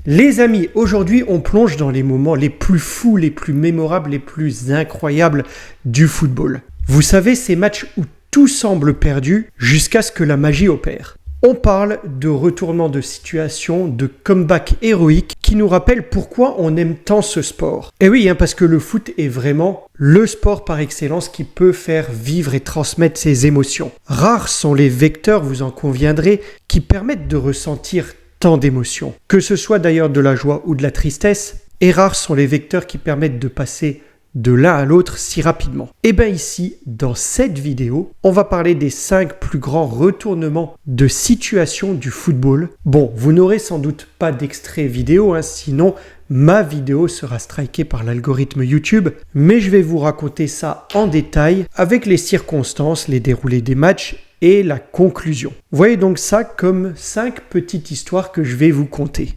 Les amis, aujourd'hui on plonge dans les moments les plus fous, les plus mémorables, les plus incroyables du football. Vous savez, ces matchs où tout semble perdu jusqu'à ce que la magie opère. On parle de retournement de situation, de comeback héroïque qui nous rappellent pourquoi on aime tant ce sport. Et oui, parce que le foot est vraiment le sport par excellence qui peut faire vivre et transmettre ses émotions. Rares sont les vecteurs, vous en conviendrez, qui permettent de ressentir tant d'émotions. Que ce soit d'ailleurs de la joie ou de la tristesse, et rares sont les vecteurs qui permettent de passer de l'un à l'autre si rapidement. Et bien ici, dans cette vidéo, on va parler des 5 plus grands retournements de situation du football. Bon, vous n'aurez sans doute pas d'extrait vidéo, sinon ma vidéo sera strikée par l'algorithme YouTube, mais je vais vous raconter ça en détail avec les circonstances, les déroulés des matchs et la conclusion. Voyez donc ça comme 5 petites histoires que je vais vous conter.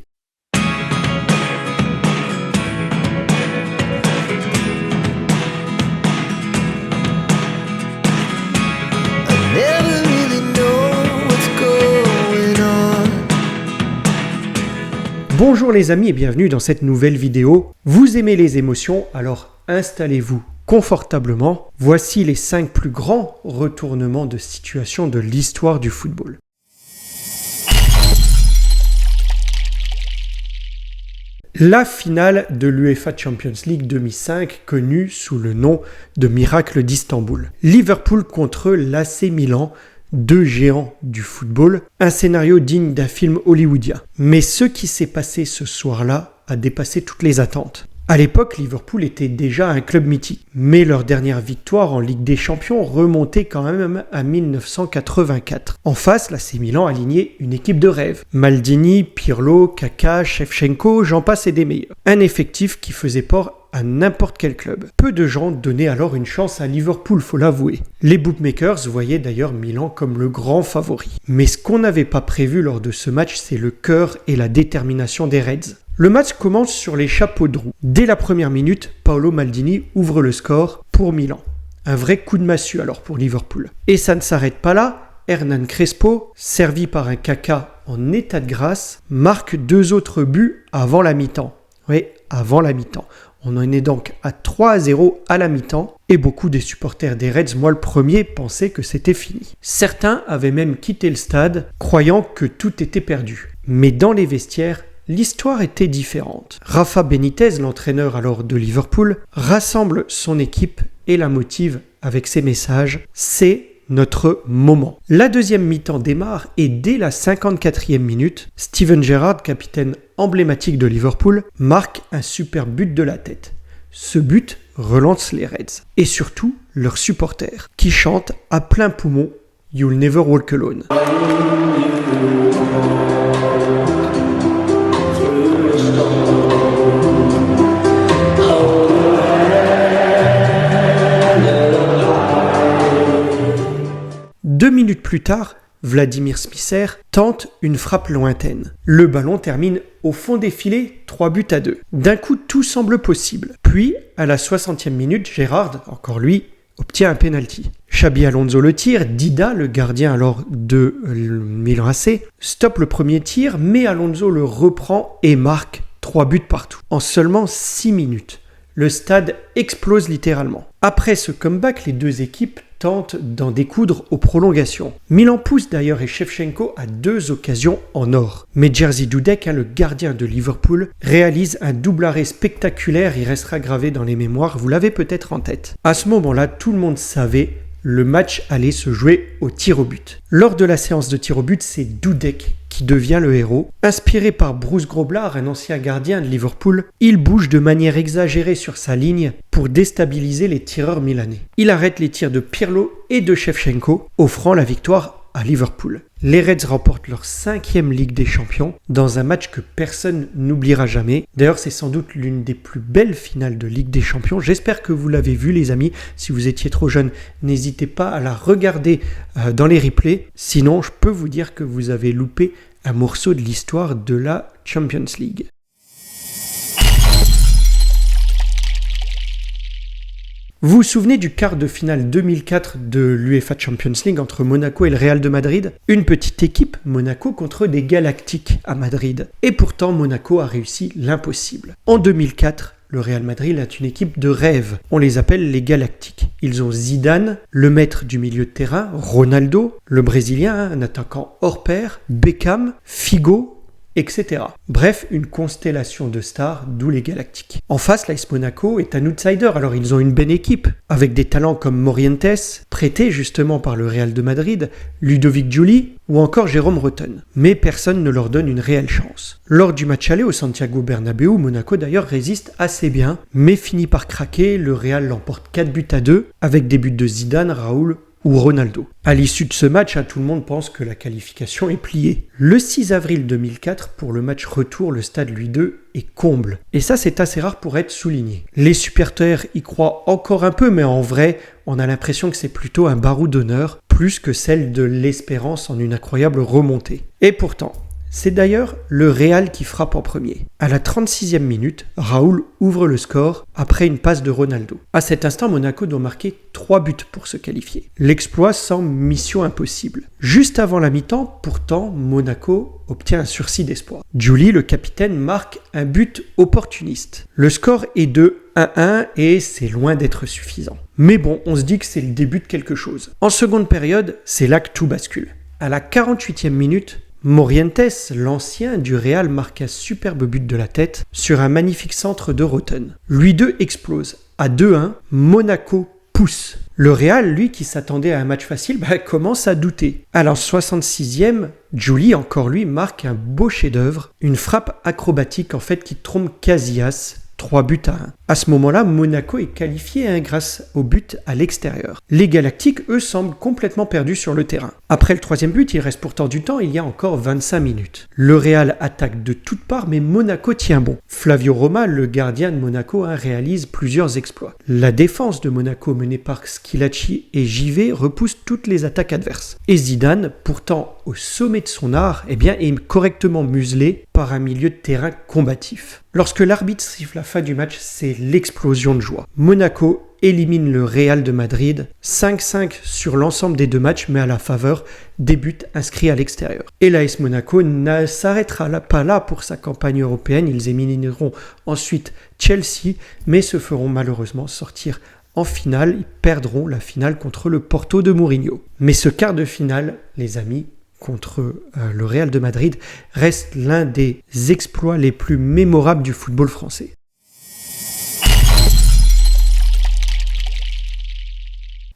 Bonjour les amis et bienvenue dans cette nouvelle vidéo. Vous aimez les émotions, alors installez-vous confortablement. Voici les 5 plus grands retournements de situation de l'histoire du football. La finale de l'UEFA Champions League 2005, connue sous le nom de Miracle d'Istanbul. Liverpool contre l'AC Milan, deux géants du football, un scénario digne d'un film hollywoodien. Mais ce qui s'est passé ce soir-là a dépassé toutes les attentes. À l'époque, Liverpool était déjà un club mythique, mais leur dernière victoire en Ligue des Champions remontait quand même à 1984. En face, l'AC Milan alignait une équipe de rêve. Maldini, Pirlo, Kaka, Shevchenko, j'en passe et des meilleurs. Un effectif qui faisait peur à n'importe quel club. Peu de gens donnaient alors une chance à Liverpool, faut l'avouer. Les bookmakers voyaient d'ailleurs Milan comme le grand favori. Mais ce qu'on n'avait pas prévu lors de ce match, c'est le cœur et la détermination des Reds. Le match commence sur les chapeaux de roue. Dès la première minute, Paolo Maldini ouvre le score pour Milan. Un vrai coup de massue alors pour Liverpool. Et ça ne s'arrête pas là. Hernan Crespo, servi par un Kaka en état de grâce, marque 2 autres buts avant la mi-temps. Oui, avant la mi-temps. On en est donc à 3-0 à la mi-temps et beaucoup des supporters des Reds, moi le premier, pensaient que c'était fini. Certains avaient même quitté le stade croyant que tout était perdu. Mais dans les vestiaires, l'histoire était différente. Rafa Benitez, l'entraîneur alors de Liverpool, rassemble son équipe et la motive avec ses messages « C'est notre moment ». La deuxième mi-temps démarre et dès la 54e minute, Steven Gerrard, capitaine emblématique de Liverpool, marque un super but de la tête. Ce but relance les Reds et surtout leurs supporters qui chantent à plein poumon « You'll never walk alone ». Deux minutes plus tard, Vladimir Smisser tente une frappe lointaine. Le ballon termine au fond des filets, 3-2. D'un coup, tout semble possible. Puis, à la 60e minute, Gerrard, encore lui, obtient un penalty. Xabi Alonso le tire, Dida, le gardien alors de Milan AC, stoppe le premier tir, mais Alonso le reprend et marque 3 buts partout. En seulement 6 minutes, le stade explose littéralement. Après ce comeback, les deux équipes tentent d'en découdre aux prolongations. Milan pousse d'ailleurs et Shevchenko à 2 occasions en or. Mais Jerzy Dudek, le gardien de Liverpool, réalise un double arrêt spectaculaire, il restera gravé dans les mémoires, vous l'avez peut-être en tête. À ce moment-là, tout le monde savait le match allait se jouer au tir au but. Lors de la séance de tir au but, c'est Dudek qui devient le héros. Inspiré par Bruce Grobbelaar, un ancien gardien de Liverpool, il bouge de manière exagérée sur sa ligne pour déstabiliser les tireurs milanais. Il arrête les tirs de Pirlo et de Shevchenko, offrant la victoire à Liverpool. Les Reds remportent leur 5e Ligue des Champions dans un match que personne n'oubliera jamais. D'ailleurs, c'est sans doute l'une des plus belles finales de Ligue des Champions. J'espère que vous l'avez vu, les amis. Si vous étiez trop jeune, n'hésitez pas à la regarder dans les replays. Sinon, je peux vous dire que vous avez loupé un morceau de l'histoire de la Champions League. Vous vous souvenez du quart de finale 2004 de l'UEFA Champions League entre Monaco et le Real de Madrid? Une petite équipe, Monaco, contre des Galactiques à Madrid. Et pourtant, Monaco a réussi l'impossible. En 2004, le Real Madrid est une équipe de rêve. On les appelle les Galactiques. Ils ont Zidane, le maître du milieu de terrain, Ronaldo, le Brésilien, un attaquant hors pair, Beckham, Figo, etc. Bref, une constellation de stars, d'où les Galactiques. En face, l'AS Monaco est un outsider, alors ils ont une belle équipe, avec des talents comme Morientes, prêté justement par le Real de Madrid, Ludovic Giuli ou encore Jérôme Rotten. Mais personne ne leur donne une réelle chance. Lors du match aller au Santiago Bernabéu, Monaco d'ailleurs résiste assez bien, mais finit par craquer, le Real l'emporte 4-2 avec des buts de Zidane, Raoul ou Ronaldo. À l'issue de ce match, tout le monde pense que la qualification est pliée. Le 6 avril 2004, pour le match retour, le stade Louis II est comble. Et ça, c'est assez rare pour être souligné. Les supporters y croient encore un peu, mais en vrai, on a l'impression que c'est plutôt un barreau d'honneur, plus que celle de l'espérance en une incroyable remontée. Et pourtant, c'est d'ailleurs le Real qui frappe en premier. À la 36e minute, Raoul ouvre le score après une passe de Ronaldo. À cet instant, Monaco doit marquer 3 buts pour se qualifier. L'exploit semble mission impossible. Juste avant la mi-temps, pourtant, Monaco obtient un sursis d'espoir. Giuli, le capitaine, marque un but opportuniste. Le score est de 1-1 et c'est loin d'être suffisant. Mais bon, on se dit que c'est le début de quelque chose. En seconde période, c'est là que tout bascule. À la 48e minute, Morientes, l'ancien du Real, marque un superbe but de la tête sur un magnifique centre de Rotten. Louis II explose. À 2-1, Monaco pousse. Le Real, lui, qui s'attendait à un match facile, commence à douter. À la 66e, Giuli, encore lui, marque un beau chef-d'œuvre, une frappe acrobatique en fait qui trompe Casillas. 3-1. À ce moment-là, Monaco est qualifié grâce au but à l'extérieur. Les Galactiques, eux, semblent complètement perdus sur le terrain. Après le 3e but, il reste pourtant du temps, il y a encore 25 minutes. Le Real attaque de toutes parts, mais Monaco tient bon. Flavio Roma, le gardien de Monaco, réalise plusieurs exploits. La défense de Monaco, menée par Schillaci et JV, repousse toutes les attaques adverses. Et Zidane, pourtant au sommet de son art, est correctement muselé par un milieu de terrain combatif. Lorsque l'arbitre siffle la fin du match, c'est l'explosion de joie. Monaco élimine le Real de Madrid, 5-5 sur l'ensemble des deux matchs, mais à la faveur des buts inscrits à l'extérieur. Et l'AS Monaco ne s'arrêtera pas là pour sa campagne européenne. Ils élimineront ensuite Chelsea, mais se feront malheureusement sortir en finale. Ils perdront la finale contre le Porto de Mourinho. Mais ce quart de finale, les amis, contre le Real de Madrid, reste l'un des exploits les plus mémorables du football français.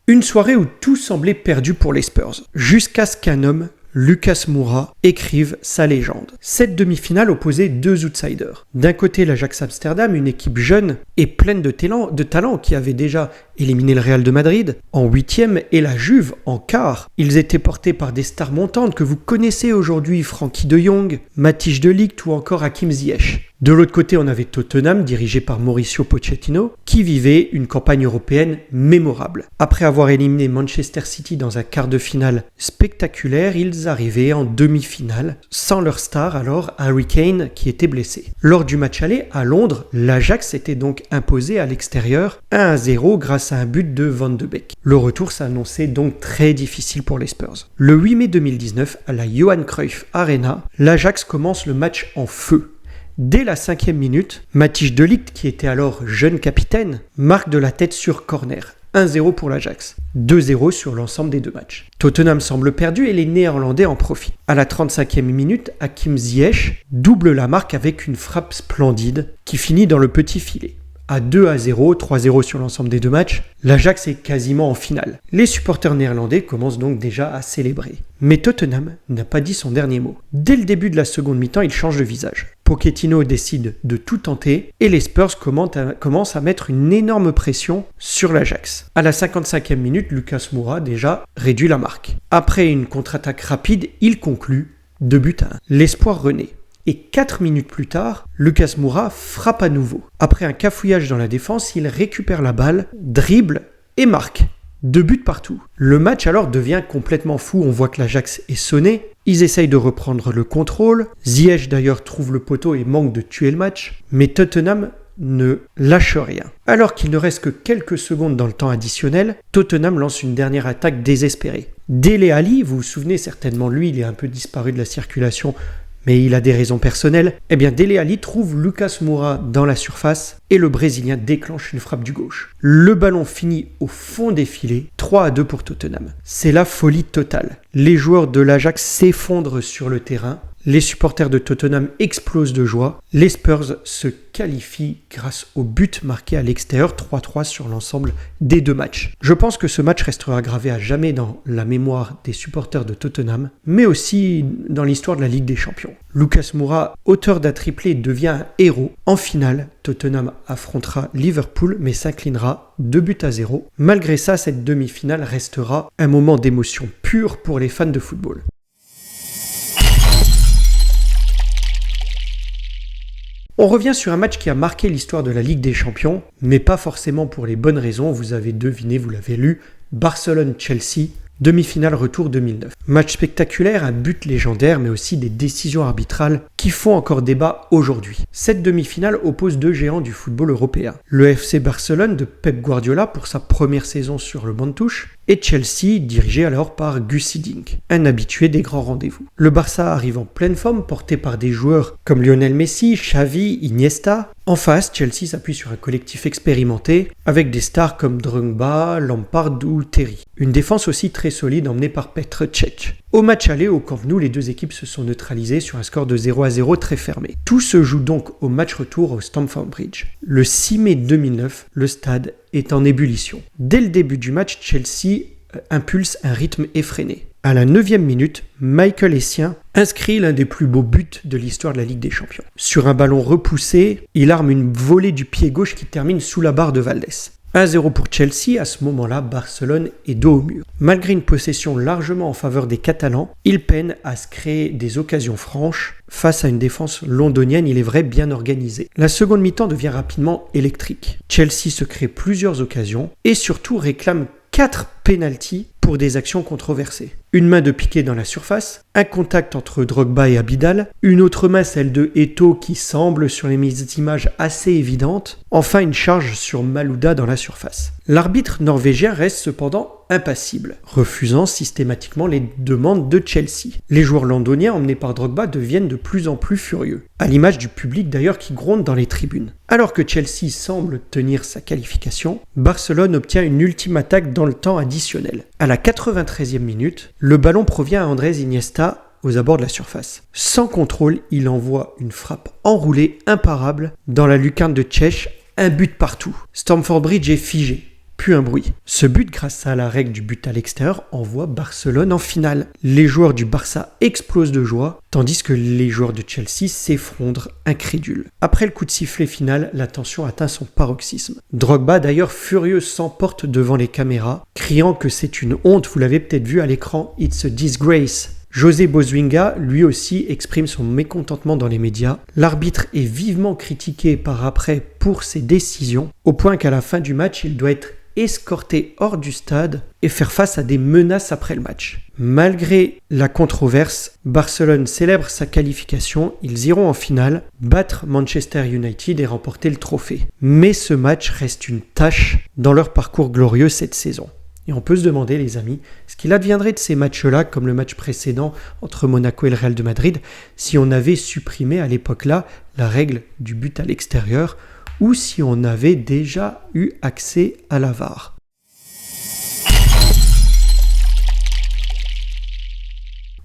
Une soirée où tout semblait perdu pour les Spurs, jusqu'à ce qu'un homme, Lucas Moura, écrive sa légende. Cette demi-finale opposait deux outsiders. D'un côté, l'Ajax Amsterdam, une équipe jeune et pleine de talent qui avait déjà éliminé le Real de Madrid en 8e et la Juve en quart. Ils étaient portés par des stars montantes que vous connaissez aujourd'hui, Frenkie de Jong, Matthijs de Ligt ou encore Hakim Ziyech. De l'autre côté, on avait Tottenham, dirigé par Mauricio Pochettino, qui vivait une campagne européenne mémorable. Après avoir éliminé Manchester City dans un quart de finale spectaculaire, ils arrivaient en demi-finale, sans leur star alors, Harry Kane, qui était blessé. Lors du match aller, à Londres, l'Ajax s'était donc imposé à l'extérieur 1-0 grâce à un but de Van de Beek. Le retour s'annonçait donc très difficile pour les Spurs. Le 8 mai 2019, à la Johan Cruyff Arena, l'Ajax commence le match en feu. Dès la 5e minute, Matthijs de Ligt, qui était alors jeune capitaine, marque de la tête sur corner. 1-0 pour l'Ajax, 2-0 sur l'ensemble des deux matchs. Tottenham semble perdu et les Néerlandais en profitent. À la 35e minute, Hakim Ziyech double la marque avec une frappe splendide qui finit dans le petit filet. À 2-0, 3-0 sur l'ensemble des deux matchs, l'Ajax est quasiment en finale. Les supporters néerlandais commencent donc déjà à célébrer. Mais Tottenham n'a pas dit son dernier mot. Dès le début de la seconde mi-temps, il change de visage. Pochettino décide de tout tenter et les Spurs commencent à mettre une énorme pression sur l'Ajax. À la 55e minute, Lucas Moura déjà réduit la marque. Après une contre-attaque rapide, il conclut 2-1. L'espoir renaît. Et 4 minutes plus tard, Lucas Moura frappe à nouveau. Après un cafouillage dans la défense, il récupère la balle, dribble et marque. 2 buts partout. Le match alors devient complètement fou, on voit que l'Ajax est sonné. Ils essayent de reprendre le contrôle. Ziyech d'ailleurs trouve le poteau et manque de tuer le match. Mais Tottenham ne lâche rien. Alors qu'il ne reste que quelques secondes dans le temps additionnel, Tottenham lance une dernière attaque désespérée. Dele Alli, vous vous souvenez certainement de lui, il est un peu disparu de la circulation, mais il a des raisons personnelles. Eh bien, Dele Alli trouve Lucas Moura dans la surface et le Brésilien déclenche une frappe du gauche. Le ballon finit au fond des filets, 3-2 pour Tottenham. C'est la folie totale. Les joueurs de l'Ajax s'effondrent sur le terrain. Les supporters de Tottenham explosent de joie. Les Spurs se qualifient grâce au but marqué à l'extérieur, 3-3 sur l'ensemble des 2 matchs. Je pense que ce match restera gravé à jamais dans la mémoire des supporters de Tottenham, mais aussi dans l'histoire de la Ligue des Champions. Lucas Moura, auteur d'un triplé, devient un héros. En finale, Tottenham affrontera Liverpool, mais s'inclinera 2-0. Malgré ça, cette demi-finale restera un moment d'émotion pure pour les fans de football. On revient sur un match qui a marqué l'histoire de la Ligue des Champions, mais pas forcément pour les bonnes raisons, vous avez deviné, vous l'avez lu, Barcelone-Chelsea, demi-finale retour 2009. Match spectaculaire, un but légendaire, mais aussi des décisions arbitrales qui font encore débat aujourd'hui. Cette demi-finale oppose 2 géants du football européen. Le FC Barcelone de Pep Guardiola pour sa première saison sur le banc de touche, et Chelsea, dirigé alors par Gus Hiddink, un habitué des grands rendez-vous. Le Barça arrive en pleine forme, porté par des joueurs comme Lionel Messi, Xavi, Iniesta. En face, Chelsea s'appuie sur un collectif expérimenté, avec des stars comme Drogba, Lampard ou Terry. Une défense aussi très solide emmenée par Petr Cech. Au match aller au Camp Nou, les 2 équipes se sont neutralisées sur un score de 0-0 très fermé. Tout se joue donc au match retour au Stamford Bridge. Le 6 mai 2009, le stade est en ébullition. Dès le début du match, Chelsea impulse un rythme effréné. À la 9e minute, Michael Essien inscrit l'un des plus beaux buts de l'histoire de la Ligue des Champions. Sur un ballon repoussé, il arme une volée du pied gauche qui termine sous la barre de Valdés. 1-0 pour Chelsea, à ce moment-là, Barcelone est dos au mur. Malgré une possession largement en faveur des Catalans, il peine à se créer des occasions franches face à une défense londonienne, il est vrai, bien organisée. La seconde mi-temps devient rapidement électrique. Chelsea se crée plusieurs occasions et surtout réclame 4 pénaltys pour des actions controversées. Une main de Piqué dans la surface, un contact entre Drogba et Abidal, une autre main, celle de Eto'o qui semble sur les images assez évidente, enfin une charge sur Malouda dans la surface. L'arbitre norvégien reste cependant impassible, refusant systématiquement les demandes de Chelsea. Les joueurs londoniens emmenés par Drogba deviennent de plus en plus furieux, à l'image du public d'ailleurs qui gronde dans les tribunes. Alors que Chelsea semble tenir sa qualification, Barcelone obtient une ultime attaque dans le temps additionnel. À la 93e minute, le ballon provient à Andrés Iniesta aux abords de la surface. Sans contrôle, il envoie une frappe enroulée imparable dans la lucarne de Cech, un but partout. Stamford Bridge est figé. Plus un bruit. Ce but, grâce à la règle du but à l'extérieur, envoie Barcelone en finale. Les joueurs du Barça explosent de joie, tandis que les joueurs de Chelsea s'effondrent incrédules. Après le coup de sifflet final, la tension atteint son paroxysme. Drogba, d'ailleurs furieux, s'emporte devant les caméras, criant que c'est une honte, vous l'avez peut-être vu à l'écran, it's a disgrace. José Bozuinga, lui aussi, exprime son mécontentement dans les médias. L'arbitre est vivement critiqué par après pour ses décisions, au point qu'à la fin du match, il doit être escorté hors du stade et faire face à des menaces après le match. Malgré la controverse, Barcelone célèbre sa qualification, ils iront en finale, battre Manchester United et remporter le trophée. Mais ce match reste une tache dans leur parcours glorieux cette saison. Et on peut se demander, les amis, ce qu'il adviendrait de ces matchs-là, comme le match précédent entre Monaco et le Real de Madrid, si on avait supprimé à l'époque-là la règle du but à l'extérieur, ou si on avait déjà eu accès à la VAR.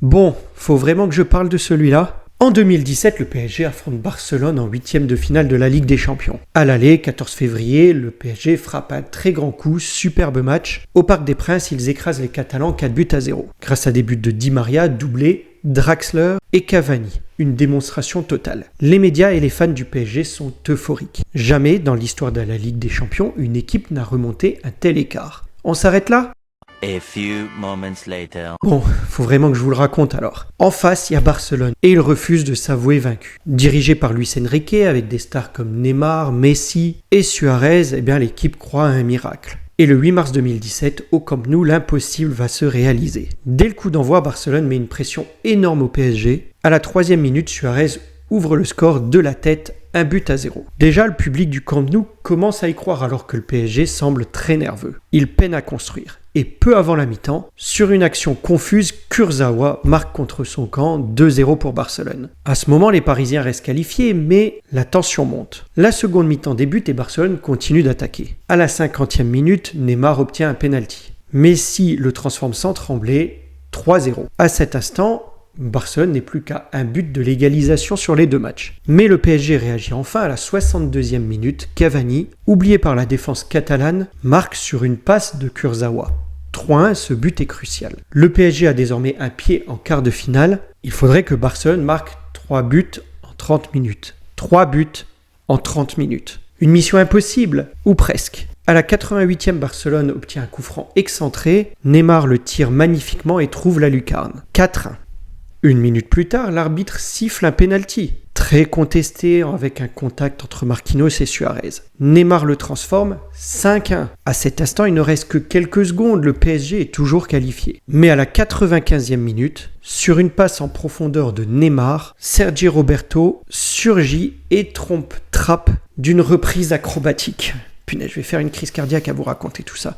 Bon, faut vraiment que je parle de celui-là. En 2017, le PSG affronte Barcelone en 8e de finale de la Ligue des Champions. À l'aller, 14 février, le PSG frappe un très grand coup, superbe match. Au Parc des Princes, ils écrasent les Catalans 4-0. Grâce à des buts de Di Maria, doublé, Draxler et Cavani. Une démonstration totale. Les médias et les fans du PSG sont euphoriques. Jamais dans l'histoire de la Ligue des Champions, une équipe n'a remonté un tel écart. On s'arrête là ? A few moments later. Bon, faut vraiment que je vous le raconte alors. En face, il y a Barcelone et il refuse de s'avouer vaincu. Dirigé par Luis Enrique avec des stars comme Neymar, Messi et Suarez, l'équipe croit à un miracle. Et le 8 mars 2017, au Camp Nou, l'impossible va se réaliser. Dès le coup d'envoi, Barcelone met une pression énorme au PSG. À la 3e minute, Suarez ouvre le score de la tête, 1-0. Déjà, le public du Camp Nou commence à y croire alors que le PSG semble très nerveux. Il peine à construire. Et peu avant la mi-temps, sur une action confuse, Kurzawa marque contre son camp 2-0 pour Barcelone. À ce moment, les Parisiens restent qualifiés, mais la tension monte. La seconde mi-temps débute et Barcelone continue d'attaquer. À la 50e minute, Neymar obtient un penalty. Messi le transforme sans trembler, 3-0. À cet instant, Barcelone n'est plus qu'à un but de l'égalisation sur les deux matchs. Mais le PSG réagit enfin à la 62e minute. Cavani, oublié par la défense catalane, marque sur une passe de Kurzawa. 3-1, ce but est crucial. Le PSG a désormais un pied en quart de finale. Il faudrait que Barcelone marque 3 buts en 30 minutes. 3 buts en 30 minutes. Une mission impossible, ou presque. À la 88e, Barcelone obtient un coup franc excentré. Neymar le tire magnifiquement et trouve la lucarne. 4-1. Une minute plus tard, l'arbitre siffle un penalty, très contesté avec un contact entre Marquinhos et Suarez. Neymar le transforme, 5-1. À cet instant, il ne reste que quelques secondes, le PSG est toujours qualifié. Mais à la 95e minute, sur une passe en profondeur de Neymar, Sergi Roberto surgit et trompe Trapp d'une reprise acrobatique. Punaise, je vais faire une crise cardiaque à vous raconter tout ça.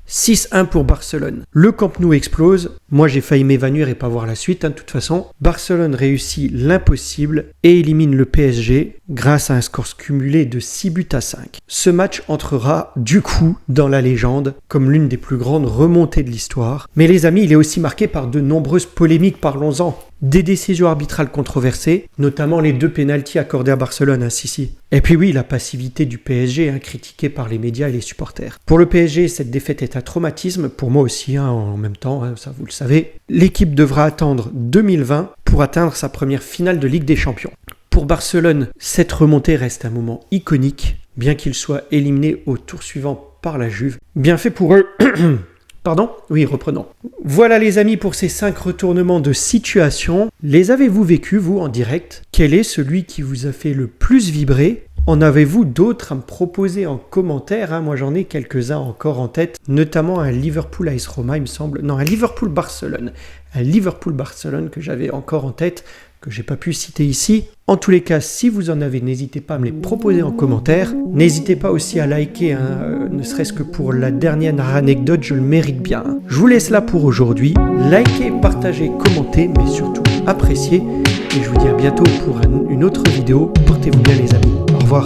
6-1 pour Barcelone. Le Camp Nou explose. Moi, j'ai failli m'évanouir et pas voir la suite. De toute façon, Barcelone réussit l'impossible et élimine le PSG grâce à un score cumulé de 6-5. Ce match entrera du coup dans la légende comme l'une des plus grandes remontées de l'histoire. Mais les amis, il est aussi marqué par de nombreuses polémiques, parlons-en. Des décisions arbitrales controversées, notamment les 2 pénaltys accordés à Barcelone, si. Et puis oui, la passivité du PSG, critiquée par les médias et les supporters. Pour le PSG, cette défaite est un traumatisme, pour moi aussi, en même temps, ça vous le savez. L'équipe devra attendre 2020 pour atteindre sa première finale de Ligue des Champions. Pour Barcelone, cette remontée reste un moment iconique, bien qu'il soit éliminé au tour suivant par la Juve. Bien fait pour eux. Pardon ? Oui, reprenons. Voilà les amis pour ces 5 retournements de situation. Les avez-vous vécus, vous, en direct ? Quel est celui qui vous a fait le plus vibrer ? En avez-vous d'autres à me proposer en commentaire ? Moi, j'en ai quelques-uns encore en tête, notamment un Liverpool AS Roma, il me semble. Non, un Liverpool-Barcelone. Un Liverpool-Barcelone que j'avais encore en tête, que j'ai pas pu citer ici. En tous les cas, si vous en avez, n'hésitez pas à me les proposer en commentaire. N'hésitez pas aussi à liker, ne serait-ce que pour la dernière anecdote, je le mérite bien. Je vous laisse là pour aujourd'hui. Likez, partagez, commentez, mais surtout appréciez. Et je vous dis à bientôt pour une autre vidéo. Portez-vous bien les amis. Au revoir.